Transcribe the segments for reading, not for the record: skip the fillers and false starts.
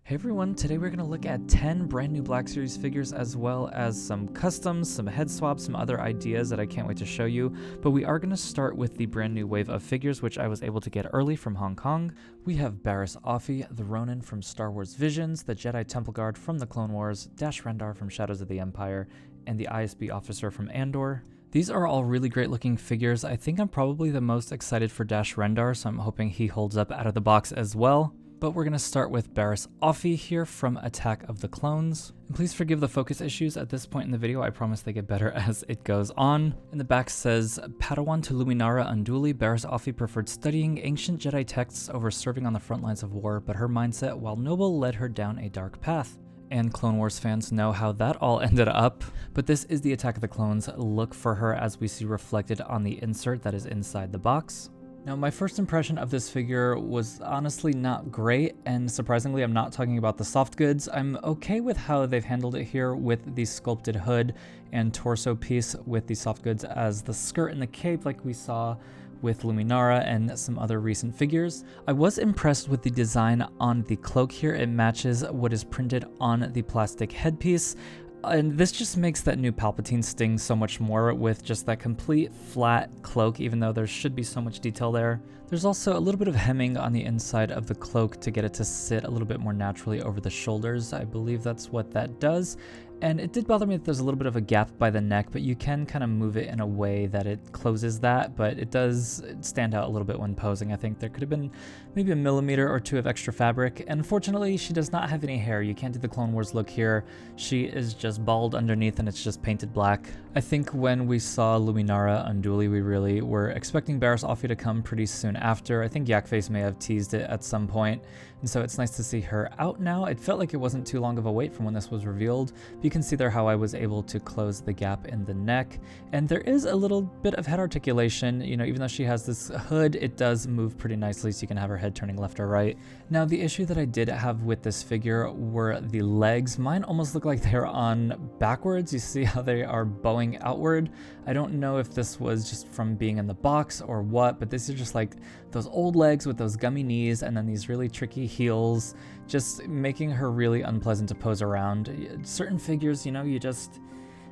Hey everyone, today we're going to look at 10 brand new Black Series figures as well as some customs, some head swaps, some other ideas that I can't wait to show you, but we are going to start with the brand new wave of figures which I was able to get early from Hong Kong. We have Barriss Offee, the Ronin from Star Wars Visions, the Jedi Temple Guard from the Clone Wars, Dash Rendar from Shadows of the Empire, and the ISB officer from Andor. These are all really great looking figures. I think I'm probably the most excited for Dash Rendar, so I'm hoping he holds up out of the box as well. But we're going to start with Barriss Offee here from Attack of the Clones. And please forgive the focus issues at this point in the video. I promise they get better as it goes on. In the back says, Padawan to Luminara Unduli, Barriss Offee preferred studying ancient Jedi texts over serving on the front lines of war, but her mindset, while noble, led her down a dark path. And Clone Wars fans know how that all ended up. But this is the Attack of the Clones look for her as we see reflected on the insert that is inside the box. Now, my first impression of this figure was honestly not great, and surprisingly, I'm not talking about the soft goods. I'm okay with how they've handled it here with the sculpted hood and torso piece with the soft goods as the skirt and the cape like we saw with Luminara and some other recent figures. I was impressed with the design on the cloak here. It matches what is printed on the plastic headpiece. And this just makes that new Palpatine sting so much more with just that complete flat cloak, even though there should be so much detail there. There's also a little bit of hemming on the inside of the cloak to get it to sit a little bit more naturally over the shoulders. I believe that's what that does. And it did bother me that there's a little bit of a gap by the neck, but you can kind of move it in a way that it closes that, but it does stand out a little bit when posing. I think there could have been maybe 1 millimeter or 2 of extra fabric. And unfortunately, she does not have any hair. You can't do the Clone Wars look here. She is just bald underneath and it's just painted black. I think when we saw Luminara Unduli, we really were expecting Barriss Offee to come pretty soon after. I think Yakface may have teased it at some point, and so it's nice to see her out now. It felt like it wasn't too long of a wait from when this was revealed. You can see there how I was able to close the gap in the neck, and there is a little bit of head articulation. You know, even though she has this hood, it does move pretty nicely, so you can have her head turning left or right. Now, the issue that I did have with this figure were the legs. Mine almost look like they're on backwards. You see how they are bowing outward. I don't know if this was just from being in the box or what, but this is just like those old legs with those gummy knees and then these really tricky heels, just making her really unpleasant to pose around. Certain figures, you know, you just,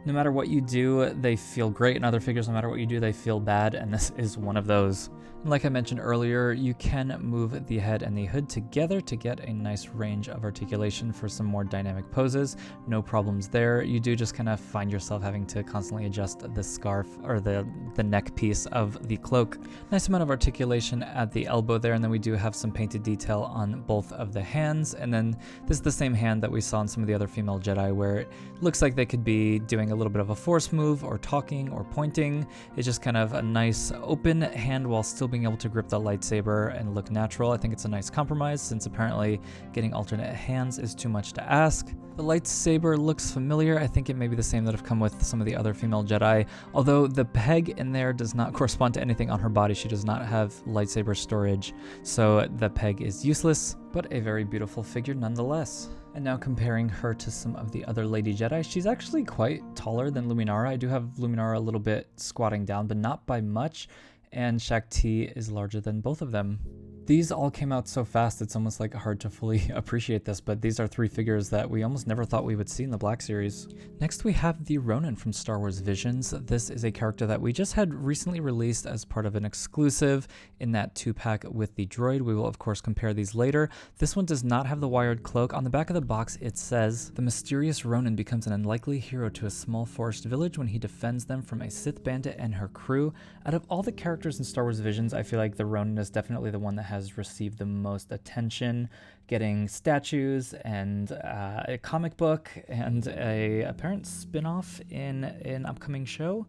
no matter what you do, they feel great, and other figures, no matter what you do, they feel bad, and this is one of those. And like I mentioned earlier, you can move the head and the hood together to get a nice range of articulation for some more dynamic poses. No problems there. You do just kind of find yourself having to constantly adjust the scarf or the neck piece of the cloak. Nice amount of articulation at the elbow there, and then we do have some painted detail on both of the hands. And then this is the same hand that we saw in some of the other female Jedi, where it looks like they could be doing a little bit of a force move or talking or pointing. It's just kind of a nice open hand while still being able to grip the lightsaber and look natural. I think it's a nice compromise, since apparently getting alternate hands is too much to ask. The lightsaber looks familiar. I think it may be the same that have come with some of the other female Jedi, although the peg in there does not correspond to anything on her body. She does not have lightsaber storage, so the peg is useless, but a very beautiful figure nonetheless. And now comparing her to some of the other Lady Jedi, she's actually quite taller than Luminara. I do have Luminara a little bit squatting down, but not by much, and Shakti is larger than both of them. These all came out so fast, it's almost like hard to fully appreciate this, but these are 3 figures that we almost never thought we would see in the Black Series. Next we have the Ronin from Star Wars Visions. This is a character that we just had recently released as part of an exclusive in that 2-pack with the droid. We will of course compare these later. This one does not have the wired cloak. On the back of the box it says, the mysterious Ronin becomes an unlikely hero to a small forest village when he defends them from a Sith bandit and her crew. Out of all the characters in Star Wars Visions, I feel like the Ronin is definitely the one that has received the most attention, getting statues and a comic book and a apparent spin-off in an upcoming show.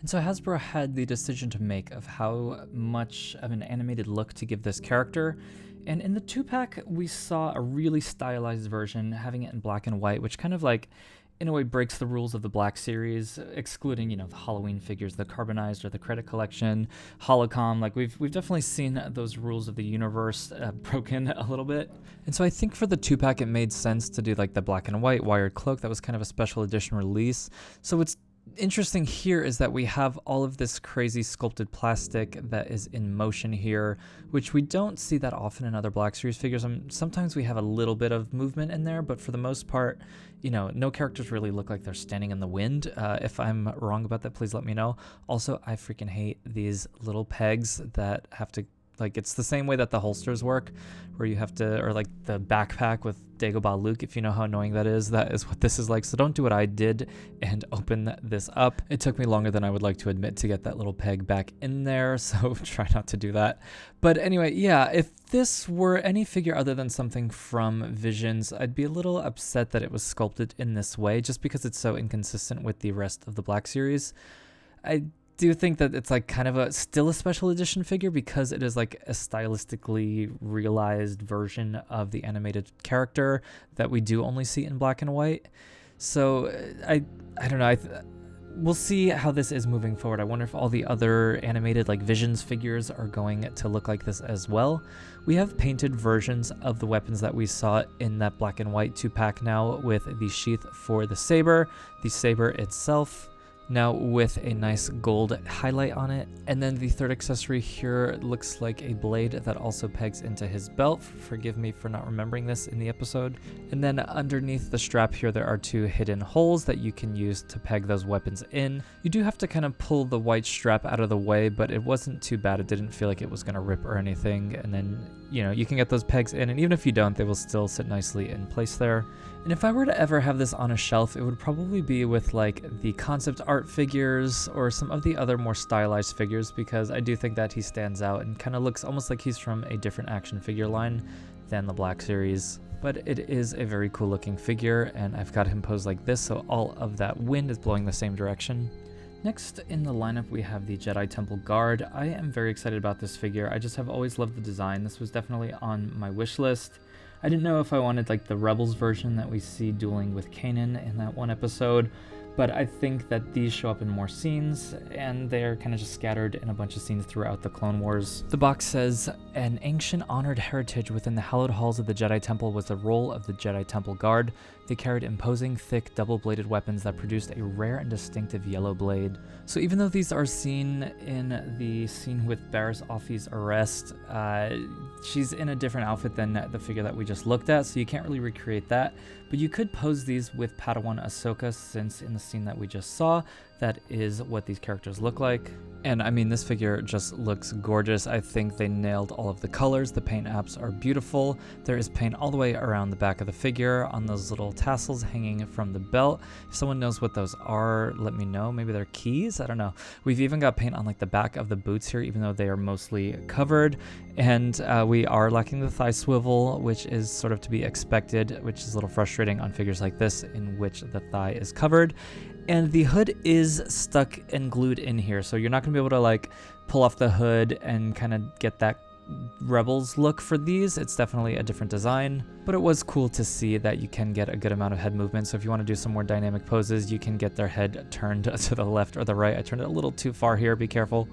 And so Hasbro had the decision to make of how much of an animated look to give this character. And in the 2-pack, we saw a really stylized version, having it in black and white, which kind of like, in a way, breaks the rules of the Black Series, excluding, you know, the Halloween figures, the carbonized or the credit collection, holocom. Like we've definitely seen those rules of the universe broken a little bit. And so I think for the 2-pack, it made sense to do like the black and white wired cloak. That was kind of a special edition release. So it's interesting here is that we have all of this crazy sculpted plastic that is in motion here, which we don't see that often in other Black Series figures. Sometimes we have a little bit of movement in there, but for the most part, you know, no characters really look like they're standing in the wind. If I'm wrong about that, please let me know. Also, I freaking hate these little pegs that have to, like, it's the same way that the holsters work, where you have to, or like the backpack with Dagobah Luke, if you know how annoying that is what this is like. So don't do what I did and open this up. It took me longer than I would like to admit to get that little peg back in there, so try not to do that. But anyway, yeah, if this were any figure other than something from Visions, I'd be a little upset that it was sculpted in this way, just because it's so inconsistent with the rest of the Black Series. I do think that it's like kind of still a special edition figure because it is like a stylistically realized version of the animated character that we do only see in black and white. So I don't know. We'll see how this is moving forward. I wonder if all the other animated like Visions figures are going to look like this as well. We have painted versions of the weapons that we saw in that black and white 2-pack now, with the sheath for the saber itself, now with a nice gold highlight on it. And then the third accessory here looks like a blade that also pegs into his belt. Forgive me for not remembering this in the episode. And then underneath the strap here, there are 2 hidden holes that you can use to peg those weapons in. You do have to kind of pull the white strap out of the way, but it wasn't too bad. It didn't feel like it was going to rip or anything. And then, you know, you can get those pegs in, and even if you don't, they will still sit nicely in place there. And if I were to ever have this on a shelf, it would probably be with like the concept art figures or some of the other more stylized figures, because I do think that he stands out and kind of looks almost like he's from a different action figure line than the Black Series. But it is a very cool looking figure, and I've got him posed like this, so all of that wind is blowing the same direction. Next in the lineup, we have the Jedi Temple Guard. I am very excited about this figure. I just have always loved the design. This was definitely on my wish list. I didn't know if I wanted like the Rebels version that we see dueling with Kanan in that one episode, but I think that these show up in more scenes, and they're kind of just scattered in a bunch of scenes throughout the Clone Wars. The box says, an ancient honored heritage within the hallowed halls of the Jedi Temple was the role of the Jedi Temple Guard. They carried imposing, thick, double-bladed weapons that produced a rare and distinctive yellow blade. So even though these are seen in the scene with Barriss Offee's arrest, she's in a different outfit than the figure that we just looked at, so you can't really recreate that. But you could pose these with Padawan Ahsoka, since in the scene that we just saw, that is what these characters look like. And I mean, this figure just looks gorgeous. I think they nailed all of the colors. The paint apps are beautiful. There is paint all the way around the back of the figure on those little tassels hanging from the belt. If someone knows what those are, let me know. Maybe they're keys? I don't know. We've even got paint on like the back of the boots here, even though they are mostly covered. And we are lacking the thigh swivel, which is sort of to be expected, which is a little frustrating on figures like this in which the thigh is covered. And the hood is stuck and glued in here, so you're not going to be able to like pull off the hood and kind of get that Rebels look for these. It's definitely a different design, but it was cool to see that you can get a good amount of head movement. So if you want to do some more dynamic poses, you can get their head turned to the left or the right. I turned it a little too far here, be careful.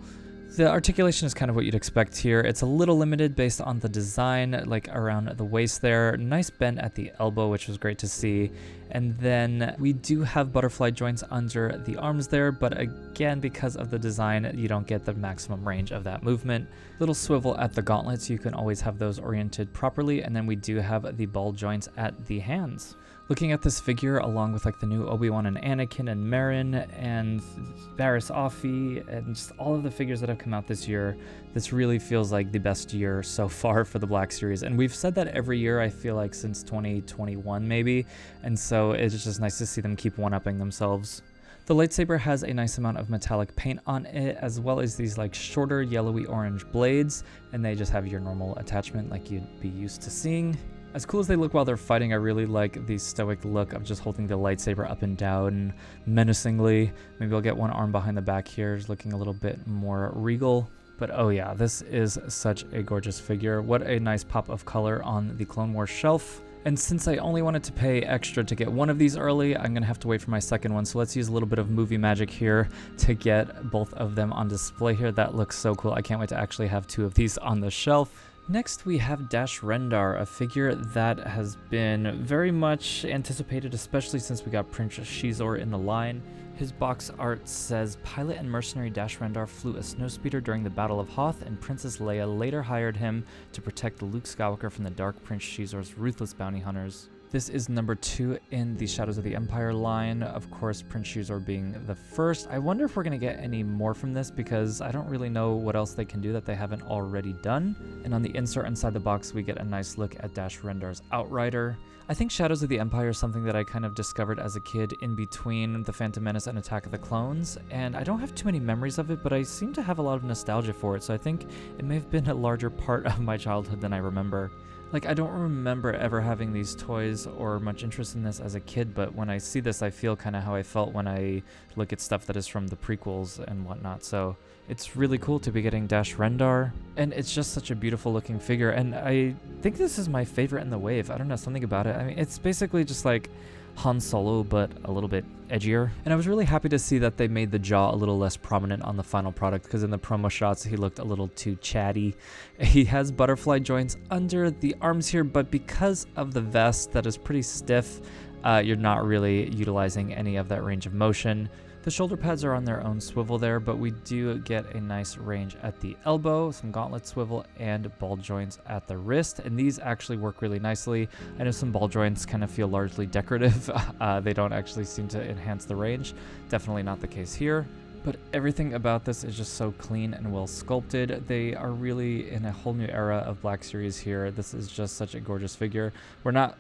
The articulation is kind of what you'd expect here. It's a little limited based on the design, like around the waist there. Nice bend at the elbow, which was great to see. And then we do have butterfly joints under the arms there, but again, because of the design, you don't get the maximum range of that movement. Little swivel at the gauntlets, you can always have those oriented properly. And then we do have the ball joints at the hands. Looking at this figure, along with like the new Obi-Wan and Anakin and Marin and Barriss Offee and just all of the figures that have come out this year, this really feels like the best year so far for the Black Series. And we've said that every year, I feel like, since 2021 maybe. And so it's just nice to see them keep one-upping themselves. The lightsaber has a nice amount of metallic paint on it, as well as these like shorter yellowy orange blades, and they just have your normal attachment like you'd be used to seeing. As cool as they look while they're fighting, I really like the stoic look of just holding the lightsaber up and down menacingly. Maybe I'll get one arm behind the back here, just looking a little bit more regal. But oh yeah, this is such a gorgeous figure. What a nice pop of color on the Clone Wars shelf. And since I only wanted to pay extra to get one of these early, I'm going to have to wait for my second one. So let's use a little bit of movie magic here to get both of them on display here. That looks so cool. I can't wait to actually have 2 of these on the shelf. Next we have Dash Rendar, a figure that has been very much anticipated, especially since we got Prince Shizor in the line. His box art says, pilot and mercenary Dash Rendar flew a snowspeeder during the Battle of Hoth, and Princess Leia later hired him to protect Luke Skywalker from the dark Prince Shizor's ruthless bounty hunters. This is number 2 in the Shadows of the Empire line, of course Prince Shizor being the first. I wonder if we're going to get any more from this, because I don't really know what else they can do that they haven't already done. And on the insert inside the box we get a nice look at Dash Rendar's Outrider. I think Shadows of the Empire is something that I kind of discovered as a kid in between The Phantom Menace and Attack of the Clones, and I don't have too many memories of it, but I seem to have a lot of nostalgia for it, so I think it may have been a larger part of my childhood than I remember. Like, I don't remember ever having these toys or much interest in this as a kid, but when I see this, I feel kind of how I felt when I look at stuff that is from the prequels and whatnot. So it's really cool to be getting Dash Rendar, and it's just such a beautiful looking figure, and I think this is my favorite in the wave. I don't know, something about it. I mean, it's basically just like Han Solo, but a little bit edgier. And I was really happy to see that they made the jaw a little less prominent on the final product, because in the promo shots he looked a little too chatty. He has butterfly joints under the arms here, but because of the vest that is pretty stiff, you're not really utilizing any of that range of motion. The shoulder pads are on their own swivel there, but we do get a nice range at the elbow, some gauntlet swivel, and ball joints at the wrist, and these actually work really nicely. I know some ball joints kind of feel largely decorative. They don't actually seem to enhance the range. Definitely not the case here. But everything about this is just so clean and well sculpted. They are really in a whole new era of Black Series here. This is just such a gorgeous figure. We're not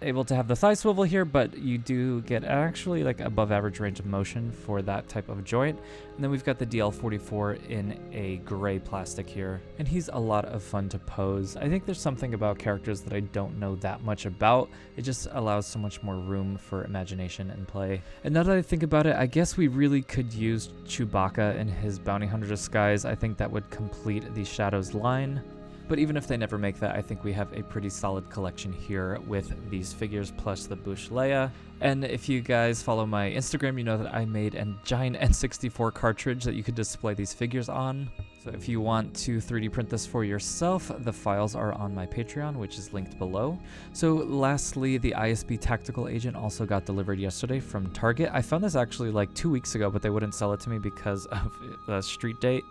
able to have the thigh swivel here, but you do get actually like above average range of motion for that type of joint. And then we've got the DL44 in a gray plastic here, and he's a lot of fun to pose. I think there's something about characters that I don't know that much about. It just allows so much more room for imagination and play. And now that I think about it, I guess we really could use Chewbacca in his bounty hunter disguise. I think that would complete the Shadows line. But even if they never make that, I think we have a pretty solid collection here with these figures plus the Bush Leia. And if you guys follow my Instagram, you know that I made a giant N64 cartridge that you could display these figures on. So if you want to 3D print this for yourself, the files are on my Patreon, which is linked below. So lastly, the ISB Tactical Agent also got delivered yesterday from Target. I found this actually like 2 weeks ago, but they wouldn't sell it to me because of the street date.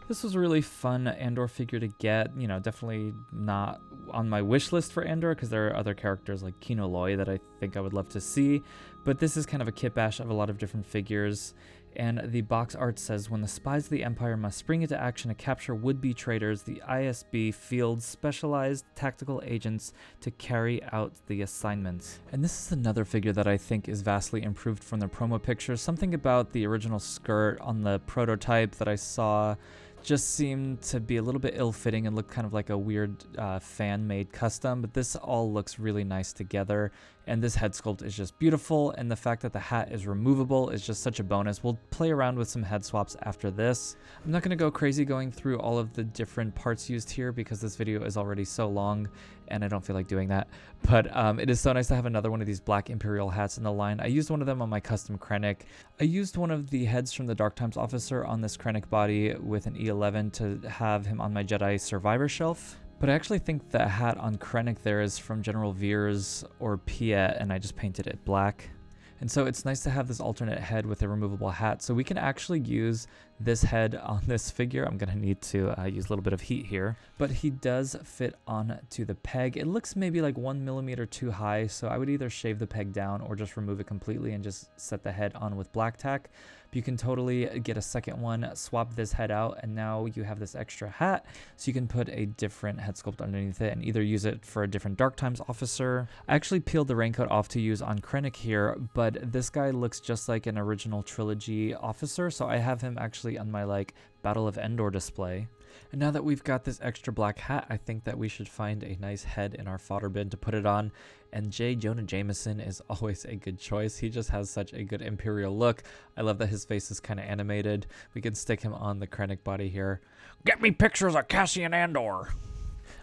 This was a really fun Andor figure to get, you know, definitely not on my wish list for Andor because there are other characters like Kino Loy that I think I would love to see, but this is kind of a kit bash of a lot of different figures. And the box art says, when the spies of the Empire must spring into action to capture would-be traitors, the ISB fields specialized tactical agents to carry out the assignments. And this is another figure that I think is vastly improved from the promo pictures. Something about the original skirt on the prototype that I saw just seemed to be a little bit ill-fitting and looked kind of like a weird fan-made custom, but this all looks really nice together, and this head sculpt is just beautiful, and the fact that the hat is removable is just such a bonus. We'll play around with some head swaps after this. I'm not going to go crazy going through all of the different parts used here because this video is already so long and I don't feel like doing that, but it is so nice to have another one of these black Imperial hats in the line. I used one of them on my custom Krennic. I used one of the heads from the Dark Times officer on this Krennic body with an E11 to have him on my Jedi Survivor shelf. But I actually think the hat on Krennic there is from General Veers or Piet, and I just painted it black. And so it's nice to have this alternate head with a removable hat, so we can actually use this head on this figure. I'm going to need to use a little bit of heat here, but he does fit on to the peg. It looks maybe like 1 millimeter too high, so I would either shave the peg down or just remove it completely and just set the head on with black tack. But you can totally get a second one, swap this head out, and now you have this extra hat, so you can put a different head sculpt underneath it and either use it for a different Dark Times officer. I actually peeled the raincoat off to use on Krennic here, but this guy looks just like an original trilogy officer, so I have him actually on my like Battle of Endor display. And now that we've got this extra black hat, I think that we should find a nice head in our fodder bin to put it on. And J. Jonah Jameson is always a good choice. He just has such a good Imperial look. I love that his face is kind of animated. We can stick him on the Krennic body here. Get me pictures of Cassian Andor.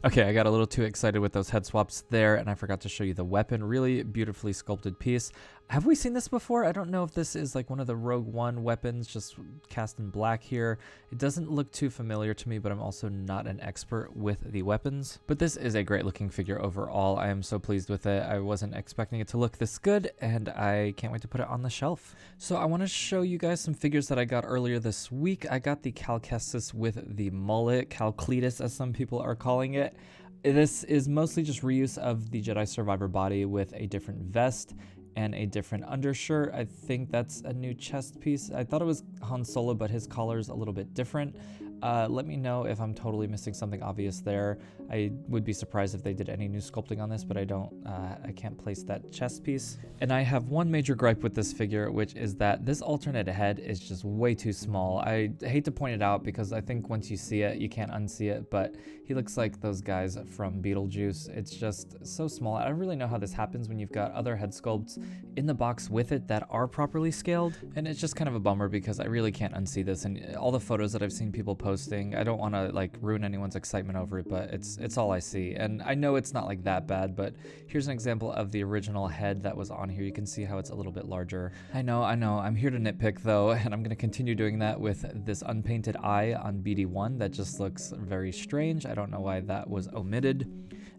Okay, I got a little too excited with those head swaps there, and I forgot to show you the weapon. Really beautifully sculpted piece. Have we seen this before? I don't know if this is like one of the Rogue One weapons, just cast in black here. It doesn't look too familiar to me, but I'm also not an expert with the weapons. But this is a great looking figure overall. I am so pleased with it. I wasn't expecting it to look this good, and I can't wait to put it on the shelf. So I want to show you guys some figures that I got earlier this week. I got the Cal Kestis with the mullet, Cal Cletus as some people are calling it. This is mostly just reuse of the Jedi Survivor body with a different vest and a different undershirt. I think that's a new chest piece. I thought it was Han Solo, but his collar's a little bit different. Let me know if I'm totally missing something obvious there. I would be surprised if they did any new sculpting on this, but I can't place that chest piece. And I have one major gripe with this figure, which is that this alternate head is just way too small. I hate to point it out because I think once you see it, you can't unsee it, but he looks like those guys from Beetlejuice. It's just so small. I don't really know how this happens when you've got other head sculpts in the box with it that are properly scaled, and it's just kind of a bummer because I really can't unsee this. And all the photos that I've seen people posting, I don't want to like ruin anyone's excitement over it, but it's all I see. And I know it's not like that bad, but here's an example of the original head that was on here. You can see how it's a little bit larger. I know, I'm here to nitpick though, and I'm going to continue doing that with this unpainted eye on BD1 that just looks very strange. I don't know why that was omitted.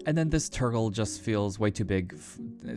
And then this turtle just feels way too big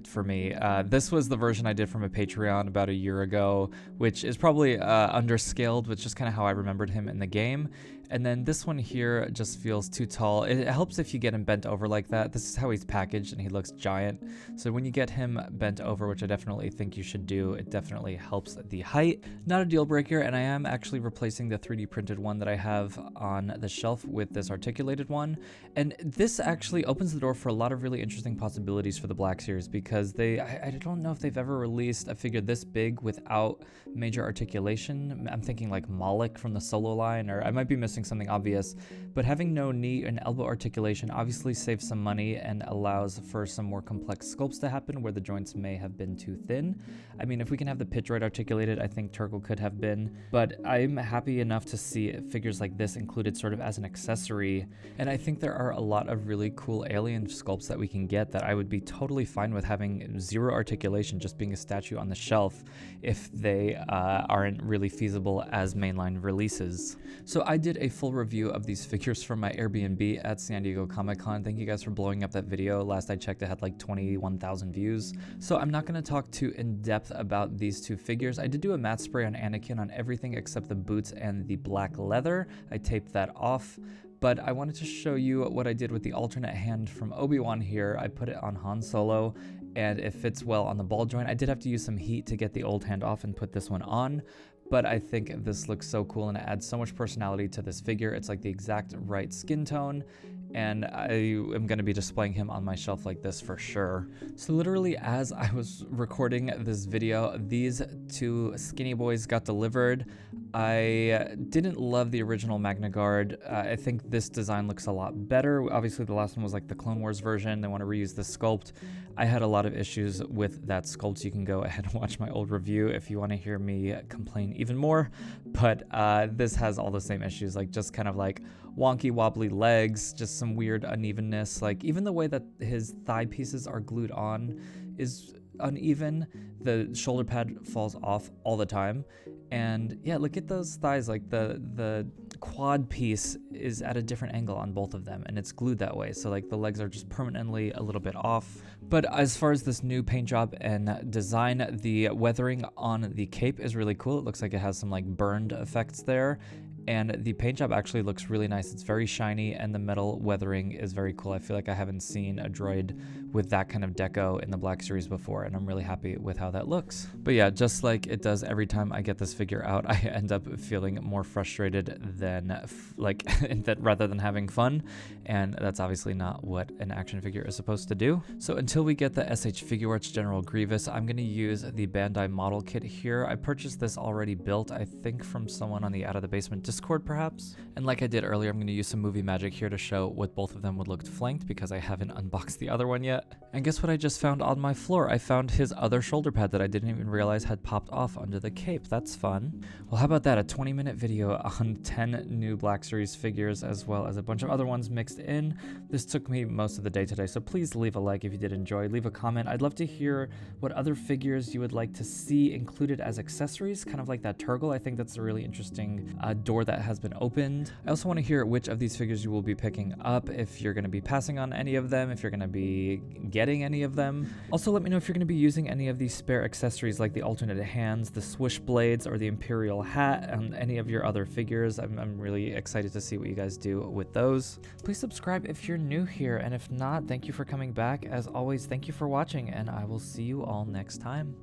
for me. This was the version I did from a Patreon about a year ago, which is probably underscaled, which is just kind of how I remembered him in the game. And then this one here just feels too tall. It helps if you get him bent over like that. This is how he's packaged and he looks giant. So when you get him bent over, which I definitely think you should do, it definitely helps the height. Not a deal breaker, and I am actually replacing the 3D printed one that I have on the shelf with this articulated one. And this actually opens the door for a lot of really interesting possibilities for the Black Series because I don't know if they've ever released a figure this big without major articulation. I'm thinking like Moloch from the Solo line, or I might be missing something obvious, but having no knee and elbow articulation obviously saves some money and allows for some more complex sculpts to happen where the joints may have been too thin. I mean, if we can have the pitch right articulated, I think Turgle could have been, but I'm happy enough to see figures like this included sort of as an accessory, and I think there are a lot of really cool alien sculpts that we can get that I would be totally fine with having zero articulation, just being a statue on the shelf if they aren't really feasible as mainline releases. So I did a full review of these figures from my Airbnb at San Diego Comic-Con. Thank you guys for blowing up that video. Last I checked, it had like 21,000 views. So I'm not going to talk too in depth about these two figures. I did do a matte spray on Anakin on everything except the boots and the black leather. I taped that off. But I wanted to show you what I did with the alternate hand from Obi-Wan here. I put it on Han Solo, and it fits well on the ball joint. I did have to use some heat to get the old hand off and put this one on, but I think this looks so cool and it adds so much personality to this figure. It's like the exact right skin tone, and I am going to be displaying him on my shelf like this for sure. So literally as I was recording this video, these two skinny boys got delivered. I didn't love the original Magna Guard. I think this design looks a lot better. Obviously the last one was like the Clone Wars version. They want to reuse the sculpt. I had a lot of issues with that sculpt. You can go ahead and watch my old review if you want to hear me complain even more. But this has all the same issues, like just kind of like wonky wobbly legs, just some weird unevenness. Like even the way that his thigh pieces are glued on is uneven. The shoulder pad falls off all the time. And yeah, look at those thighs, like the quad piece is at a different angle on both of them and it's glued that way. So like the legs are just permanently a little bit off. But as far as this new paint job and design, the weathering on the cape is really cool. It looks like it has some like burned effects there. And the paint job actually looks really nice. It's very shiny and the metal weathering is very cool. I feel like I haven't seen a droid with that kind of deco in the Black Series before, and I'm really happy with how that looks. But yeah, just like it does every time I get this figure out, I end up feeling more frustrated than rather than having fun, and that's obviously not what an action figure is supposed to do. So until we get the SH Figuarts General Grievous, I'm going to use the Bandai model kit here. I purchased this already built, I think from someone on the Out of the Basement Discord perhaps. And like I did earlier, I'm going to use some movie magic here to show what both of them would look flanked because I haven't unboxed the other one yet. And guess what I just found on my floor? I found his other shoulder pad that I didn't even realize had popped off under the cape. That's fun. Well, how about that? A 20-minute video on 10 new Black Series figures as well as a bunch of other ones mixed in. This took me most of the day today, so please leave a like if you did enjoy. Leave a comment. I'd love to hear what other figures you would like to see included as accessories, kind of like that Turgle. I think that's a really interesting door that has been opened. I also want to hear which of these figures you will be picking up, if you're going to be passing on any of them, if you're going to be getting any of them. Also, let me know if you're going to be using any of these spare accessories like the alternate hands, the swoosh blades, or the Imperial hat, and any of your other figures. I'm really excited to see what you guys do with those. Please subscribe if you're new here, and if not, thank you for coming back. As always, thank you for watching, and I will see you all next time.